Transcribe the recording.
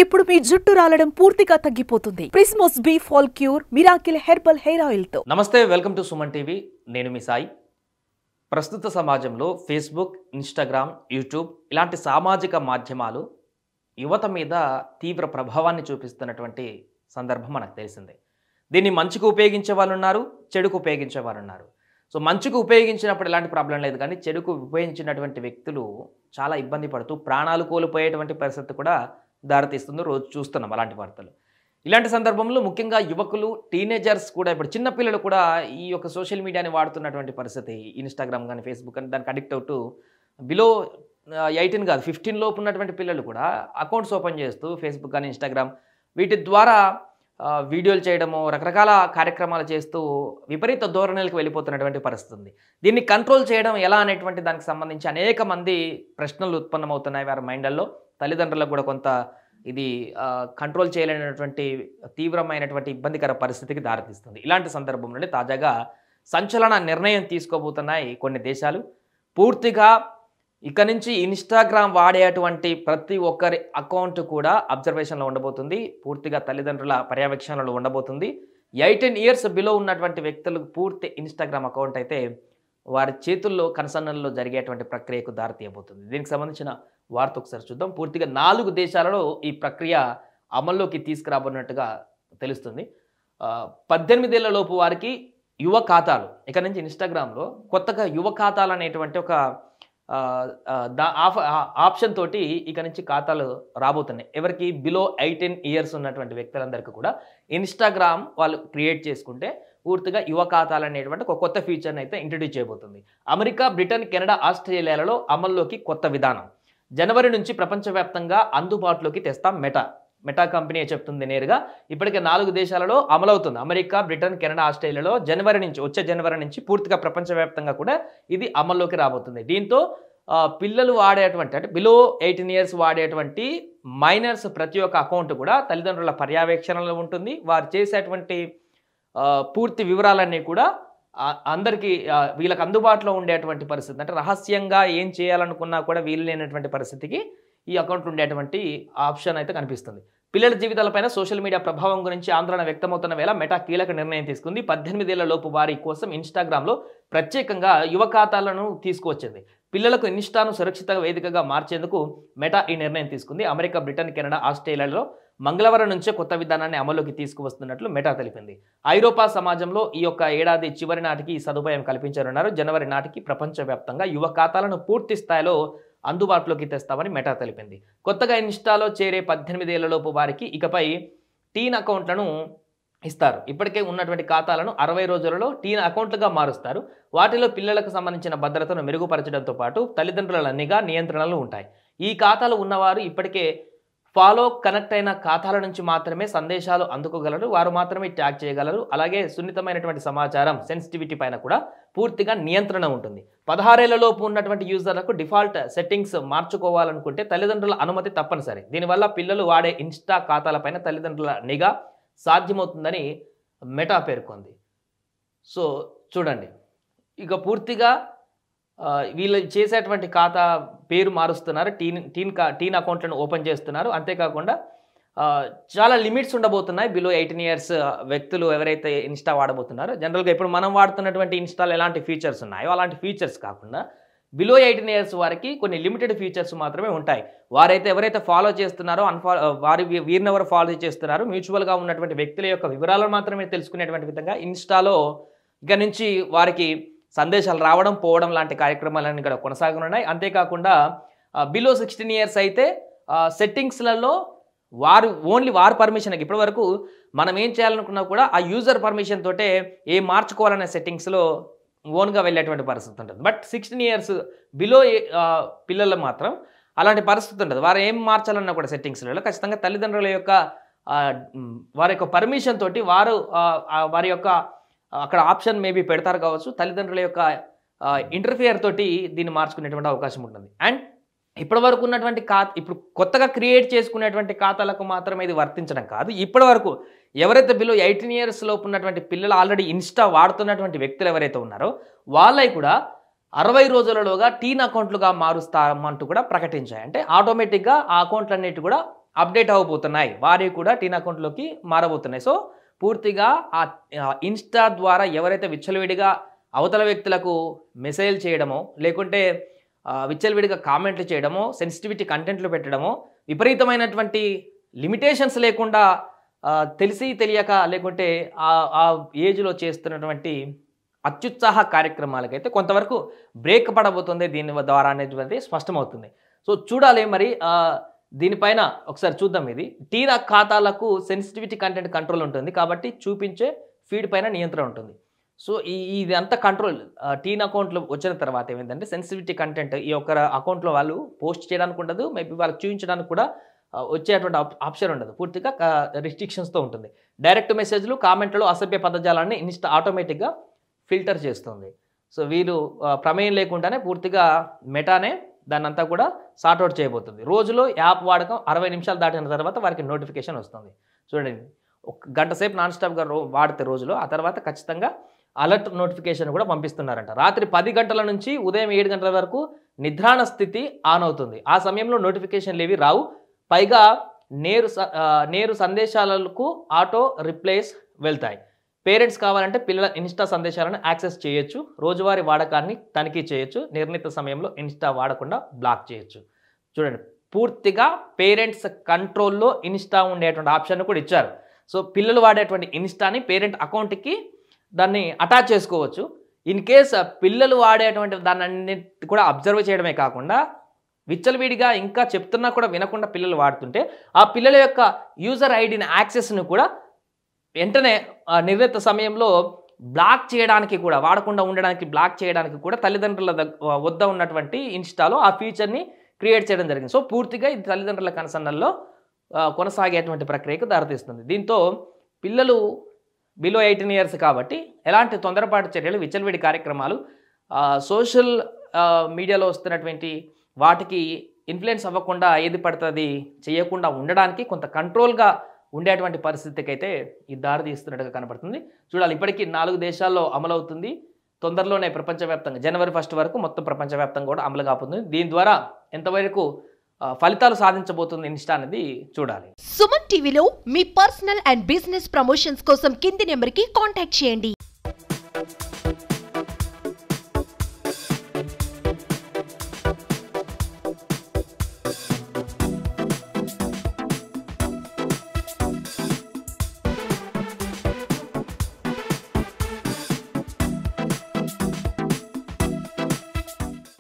ఇప్పుడు మీ జుట్టు రాలడం పూర్తిగా తగ్గిపోతుంది. Prismos B fall cure miracle herbal hair oil తో. నమస్తే, వెల్కమ్ టు సుమన్ టీవీ. నేను మీ సాయి. ప్రస్తుత సమాజంలో ఫేస్బుక్, ఇన్స్టాగ్రామ్, యూట్యూబ్ ఇలాంటి సామాజిక మాధ్యమాలు యువత మీద తీవ్ర ప్రభావాన్ని చూపిస్తున్నటువంటి సందర్భం మనకు తెలిసిందే. దీన్ని మంచికి ఉపయోగించే వాళ్ళు ఉన్నారు, చెడుకు ఉపయోగించే వాళ్ళు ఉన్నారు. సో మంచుకు ఉపయోగించినప్పుడు ఎలాంటి ప్రాబ్లం లేదు, కానీ చెడుకు ఉపయోగించినటువంటి వ్యక్తులు చాలా ఇబ్బంది పడుతూ ప్రాణాలు కోల్పోయేటువంటి పరిస్థితి కూడా దారితీస్తుంది. రోజు చూస్తున్నాం అలాంటి వార్తలు. ఇలాంటి సందర్భంలో ముఖ్యంగా యువకులు, టీనేజర్స్ కూడా, ఇప్పుడు చిన్నపిల్లలు కూడా ఈ యొక్క సోషల్ మీడియాని వాడుతున్నటువంటి పరిస్థితి. ఇన్స్టాగ్రామ్ కానీ, ఫేస్బుక్ కానీ దానికి అడిక్ట్ అవుతూ బిలో 18 కాదు 15 లోపు ఉన్నటువంటి పిల్లలు కూడా అకౌంట్స్ ఓపెన్ చేస్తూ ఫేస్బుక్ కానీ, ఇన్స్టాగ్రామ్ వీటి ద్వారా వీడియోలు చేయడము, రకరకాల కార్యక్రమాలు చేస్తూ విపరీత ధోరణులకు వెళ్ళిపోతున్నటువంటి పరిస్థితి ఉంది. దీన్ని కంట్రోల్ చేయడం ఎలా అనేటువంటి దానికి సంబంధించి అనేక మంది ప్రశ్నలు ఉత్పన్నమవుతున్నాయి వారి మైండ్లలో. తల్లిదండ్రులకు కూడా కొంత ఇది కంట్రోల్ చేయలేనటువంటి తీవ్రమైనటువంటి ఇబ్బందికర పరిస్థితికి దారితీస్తుంది. ఇలాంటి సందర్భంలోనే తాజాగా సంచలన నిర్ణయం తీసుకోబోతున్నాయి కొన్ని దేశాలు. పూర్తిగా ఇక నుంచి ఇన్స్టాగ్రామ్ వాడేటువంటి ప్రతి ఒక్కరి అకౌంట్ కూడా అబ్జర్వేషన్లో ఉండబోతుంది. పూర్తిగా తల్లిదండ్రుల పర్యవేక్షణలో ఉండబోతుంది. 18 ఇయర్స్ బిలో ఉన్నటువంటి వ్యక్తులకు పూర్తి ఇన్స్టాగ్రామ్ అకౌంట్ అయితే వారి చేతుల్లో, కనసన్నల్లో జరిగేటువంటి ప్రక్రియకు దారితీయబోతుంది. దీనికి సంబంధించిన వార్త ఒకసారి చూద్దాం. పూర్తిగా 4 దేశాలలో ఈ ప్రక్రియ అమల్లోకి తీసుకురాబోతున్నట్టుగా తెలుస్తుంది. 18 ఏళ్ల లోపు వారికి యువ ఖాతాలు, ఇక నుంచి ఇన్స్టాగ్రామ్లో కొత్తగా యువ ఖాతాలు అనేటువంటి ఒక ఆప్షన్ తోటి ఇక నుంచి ఖాతాలు రాబోతున్నాయి. ఎవరికి? బిలో 18 ఇయర్స్ ఉన్నటువంటి వ్యక్తులందరికీ కూడా ఇన్స్టాగ్రామ్ వాళ్ళు క్రియేట్ చేసుకుంటే పూర్తిగా యువ ఖాతాలు అనేటువంటి ఒక కొత్త ఫీచర్ని అయితే ఇంట్రడ్యూస్ చేయబోతుంది. అమెరికా, బ్రిటన్, కెనడా, ఆస్ట్రేలియాలలో అమల్లోకి కొత్త విధానం. జనవరి నుంచి ప్రపంచవ్యాప్తంగా అందుబాటులోకి తెస్తాం మెటా కంపెనీ చెప్తుంది నేరుగా. ఇప్పటికే 4 దేశాలలో అమలవుతుంది. అమెరికా, బ్రిటన్, కెనడా, ఆస్ట్రేలియాలో వచ్చే జనవరి నుంచి పూర్తిగా ప్రపంచవ్యాప్తంగా కూడా ఇది అమల్లోకి రాబోతుంది. దీంతో పిల్లలు వాడేటువంటి, అంటే బిలో 18 ఇయర్స్ వాడేటువంటి మైనర్స్ ప్రతి ఒక్క అకౌంట్ కూడా తల్లిదండ్రుల పర్యవేక్షణలో ఉంటుంది. వారు చేసేటువంటి పూర్తి వివరాలన్నీ కూడా అందరికీ వీళ్ళకి అందుబాటులో ఉండేటువంటి పరిస్థితి. అంటే రహస్యంగా ఏం చేయాలనుకున్నా కూడా వీలు లేనటువంటి పరిస్థితికి ఈ అకౌంట్ ఉండేటువంటి ఆప్షన్ అయితే కనిపిస్తుంది. పిల్లల జీవితాలపైన సోషల్ మీడియా ప్రభావం గురించి ఆందోళన వ్యక్తమవుతున్న వేళ మెటా కీలక నిర్ణయం తీసుకుంది. 18 ఏళ్ల లోపు వారి కోసం ఇన్స్టాగ్రామ్లో ప్రత్యేకంగా యువ ఖాతాలను తీసుకువచ్చింది. పిల్లలకు ఇన్స్టాను సురక్షిత వేదికగా మార్చేందుకు మెటా ఈ నిర్ణయం తీసుకుంది. అమెరికా, బ్రిటన్, కెనడా, ఆస్ట్రేలియాలో మంగళవారం నుంచే కొత్త విధానాన్ని అమల్లోకి తీసుకువస్తున్నట్లు మెటా తెలిపింది. ఐరోపా సమాజంలో ఈ యొక్క ఏడాది చివరి నాటికి ఈ సదుపాయం కల్పించనున్నారు. జనవరి నాటికి ప్రపంచవ్యాప్తంగా యువ ఖాతాలను పూర్తి స్థాయిలో అందుబాటులోకి తెస్తామని మెటా తెలిపింది. కొత్తగా ఇన్స్టాలో చేరే 18 ఏళ్లలోపు వారికి ఇకపై టీన్ అకౌంట్లను ఇస్తారు. ఇప్పటికే ఉన్నటువంటి ఖాతాలను 60 రోజులలో టీన్ అకౌంట్లుగా మారుస్తారు. వాటిలో పిల్లలకు సంబంధించిన భద్రతను మెరుగుపరచడంతో పాటు తల్లిదండ్రుల నిఘా, నియంత్రణలు ఉంటాయి. ఈ ఖాతాలు ఉన్నవారు ఇప్పటికే ఫాలో కనెక్ట్ అయిన ఖాతాల నుంచి మాత్రమే సందేశాలు అందుకోగలరు. వారు మాత్రమే ట్యాగ్ చేయగలరు. అలాగే సున్నితమైనటువంటి సమాచారం, సెన్సిటివిటీ పైన కూడా పూర్తిగా నియంత్రణ ఉంటుంది. 16 ఏళ్లలోపు ఉన్నటువంటి యూజర్లకు డిఫాల్ట్ సెట్టింగ్స్ మార్చుకోవాలనుకుంటే తల్లిదండ్రుల అనుమతి తప్పనిసరి. దీనివల్ల పిల్లలు వాడే ఇన్స్టా ఖాతాలపైన తల్లిదండ్రుల నిఘా సాధ్యమవుతుందని మెటా పేర్కొంది. సో చూడండి, ఇక పూర్తిగా వీళ్ళు చేసేటువంటి ఖాతా పేరు మారుస్తున్నారు, టీన్ అకౌంట్లను ఓపెన్ చేస్తున్నారు. అంతేకాకుండా చాలా లిమిట్స్ ఉండబోతున్నాయి. బిలో 18 ఇయర్స్ వ్యక్తులు ఎవరైతే ఇన్స్టా వాడబోతున్నారో, జనరల్గా ఇప్పుడు మనం వాడుతున్నటువంటి ఇన్స్టాలో ఎలాంటి ఫీచర్స్ ఉన్నాయో అలాంటి ఫీచర్స్ కాకుండా బిలో 18 ఇయర్స్ వారికి కొన్ని లిమిటెడ్ ఫీచర్స్ మాత్రమే ఉంటాయి. వారైతే ఎవరైతే ఫాలో చేస్తున్నారో వీరిని ఎవరు ఫాలో చేస్తున్నారో మ్యూచువల్గా ఉన్నటువంటి వ్యక్తుల యొక్క వివరాలను మాత్రమే తెలుసుకునేటువంటి విధంగా ఇన్స్టాలో ఇక నుంచి వారికి సందేశాలు రావడం, పోవడం లాంటి కార్యక్రమాలన్నీ కూడా కొనసాగనున్నాయి. అంతేకాకుండా బిలో 16 ఇయర్స్ అయితే సెట్టింగ్స్లలో ఓన్లీ వారి పర్మిషన్, ఇప్పటి వరకు మనం ఏం చేయాలనుకున్నా కూడా ఆ యూజర్ పర్మిషన్ తోటే ఏం మార్చుకోవాలనే సెట్టింగ్స్లో ఓన్గా వెళ్ళేటువంటి పరిస్థితి ఉంటుంది. బట్ 16 ఇయర్స్ బిలో పిల్లలు మాత్రం అలాంటి పరిస్థితి ఉంటుంది. వారు ఏం మార్చాలన్నా కూడా సెట్టింగ్స్లలో ఖచ్చితంగా తల్లిదండ్రుల యొక్క వారి యొక్క పర్మిషన్ తోటి వారి యొక్క అక్కడ ఆప్షన్ మేబీ పెడతారు కావచ్చు. తల్లిదండ్రుల యొక్క ఇంటర్ఫియర్ తోటి దీన్ని మార్చుకునేటువంటి అవకాశం ఉంటుంది. అండ్ ఇప్పటి వరకు ఉన్నటువంటి ఇప్పుడు కొత్తగా క్రియేట్ చేసుకునేటువంటి ఖాతాలకు మాత్రమే ఇది వర్తించడం కాదు. ఇప్పటి వరకు ఎవరైతే బిలో 18 ఇయర్స్ లోపు ఉన్నటువంటి పిల్లలు ఆల్రెడీ ఇన్స్టా వాడుతున్నటువంటి వ్యక్తులు ఎవరైతే ఉన్నారో వాళ్ళవి కూడా 60 రోజులలోగా టీన్ అకౌంట్లుగా మారుస్తామంటూ కూడా ప్రకటించాయి. అంటే ఆటోమేటిక్గా ఆ అకౌంట్లన్నిటి కూడా అప్డేట్ అవ్వబోతున్నాయి, వారి కూడా టీన్ అకౌంట్లోకి మారబోతున్నాయి. సో పూర్తిగా ఆ ఇన్స్టా ద్వారా ఎవరైతే విచ్చలవిడిగా అవతల వ్యక్తులకు మెసేజ్ చేయడమో, లేకుంటే విచ్చలవిడిగా కామెంట్లు చేయడమో, సెన్సిటివిటీ కంటెంట్లు పెట్టడమో, విపరీతమైనటువంటి లిమిటేషన్స్ లేకుండా తెలిసి తెలియక లేకుంటే ఆ ఏజ్లో చేస్తున్నటువంటి అత్యుత్సాహ కార్యక్రమాలకైతే కొంతవరకు బ్రేక్ పడబోతుంది దీని ద్వారా అనేటువంటి స్పష్టమవుతుంది. సో చూడాలి మరి దీనిపైన ఒకసారి చూద్దాం. ఇది టీన్ ఖాతాలకు సెన్సిటివిటీ కంటెంట్ కంట్రోల్ ఉంటుంది కాబట్టి చూపించే ఫీడ్ పైన నియంత్రణ ఉంటుంది. సో ఇది అంతా కంట్రోల్ టీన్ అకౌంట్లో వచ్చిన తర్వాత ఏమైందంటే సెన్సిటివిటీ కంటెంట్ ఈ ఒక్క అకౌంట్లో వాళ్ళు పోస్ట్ చేయడానికి ఉండదు, మేబీ వాళ్ళకి చూపించడానికి కూడా వచ్చేటువంటి ఆప్షన్ ఉండదు, పూర్తిగా రిస్ట్రిక్షన్స్తో ఉంటుంది. డైరెక్ట్ మెసేజ్లు, కామెంట్లు, అసభ్య పదజాలాన్ని ఇన్స్టా ఆటోమేటిక్గా ఫిల్టర్ చేస్తుంది. సో వీళ్ళు ప్రమేయం లేకుండానే పూర్తిగా మెటానే దాన్ని అంతా కూడా సార్ట్అవుట్ చేయబోతుంది. రోజులో యాప్ వాడకం 60 నిమిషాలు దాటిన తర్వాత వారికి నోటిఫికేషన్ వస్తుంది. చూడండి, ఒక గంట సేపు నాన్ స్టాప్గా వాడితే రోజులో, ఆ తర్వాత ఖచ్చితంగా అలర్ట్ నోటిఫికేషన్ కూడా పంపిస్తున్నారంట. రాత్రి 10 గంటల నుంచి ఉదయం 7 గంటల వరకు నిద్రాణ స్థితి ఆన్ అవుతుంది. ఆ సమయంలో నోటిఫికేషన్లు ఏవి రావు. పైగా నేరు సందేశాలకు ఆటో రిప్లైస్ వెళ్తాయి. పేరెంట్స్ కావాలంటే పిల్లల ఇన్స్టా సందేశాలను యాక్సెస్ చేయొచ్చు, రోజువారీ వాడకాన్ని తనిఖీ చేయొచ్చు, నిర్ణీత సమయంలో ఇన్స్టా వాడకుండా బ్లాక్ చేయొచ్చు. చూడండి, పూర్తిగా పేరెంట్స్ కంట్రోల్లో ఇన్స్టా ఉండేటువంటి ఆప్షన్ కూడా ఇచ్చారు. సో పిల్లలు వాడేటువంటి ఇన్స్టాని పేరెంట్ అకౌంట్కి దాన్ని అటాచ్ చేసుకోవచ్చు. ఇన్ కేస్ పిల్లలు వాడేటువంటి దాన్ని అన్నిటి కూడా అబ్జర్వ్ చేయడమే కాకుండా విచ్చలవిడిగా ఇంకా చెప్తున్నా కూడా వినకుండా పిల్లలు వాడుతుంటే ఆ పిల్లల యొక్క యూజర్ ఐడిని యాక్సెస్ను కూడా వెంటనే నిర్ణీత సమయంలో బ్లాక్ చేయడానికి కూడా, వాడకుండా ఉండడానికి బ్లాక్ చేయడానికి కూడా తల్లిదండ్రుల వద్ద ఉన్నటువంటి ఇన్స్టాలో ఆ ఫీచర్ని క్రియేట్ చేయడం జరిగింది. సో పూర్తిగా ఇది తల్లిదండ్రుల కన్సర్న్లో కొనసాగేటువంటి ప్రక్రియకు దారితీస్తుంది. దీంతో పిల్లలు బిలో 18 ఇయర్స్ కాబట్టి ఎలాంటి తొందరపాటు చర్యలు, విచ్చలవిడి కార్యక్రమాలు, సోషల్ మీడియాలో వస్తున్నటువంటి వాటికి ఇన్ఫ్లుయెన్స్ అవ్వకుండా ఏది పడుతుంది చేయకుండా ఉండడానికి కొంత కంట్రోల్గా ఉండేటువంటి పరిస్థితికి అయితే ఈ దారి తీస్తున్నట్టుగా కనపడుతుంది. చూడాలి, ఇప్పటికీ 4 దేశాల్లో అమలవుతుంది. తొందరలోనే ప్రపంచవ్యాప్తంగా జనవరి 1 వరకు మొత్తం ప్రపంచవ్యాప్తంగా కూడా అమలు కాబోతుంది. దీని ద్వారా ఎంతవరకు ఫలితాలు సాధించబోతుంది ఇన్స్టా అనేది చూడాలి. సుమన్ టీవీలో మీ పర్సనల్ అండ్ బిజినెస్ ప్రమోషన్స్ కోసం కింది నెంబర్కి కాంటాక్ట్ చేయండి.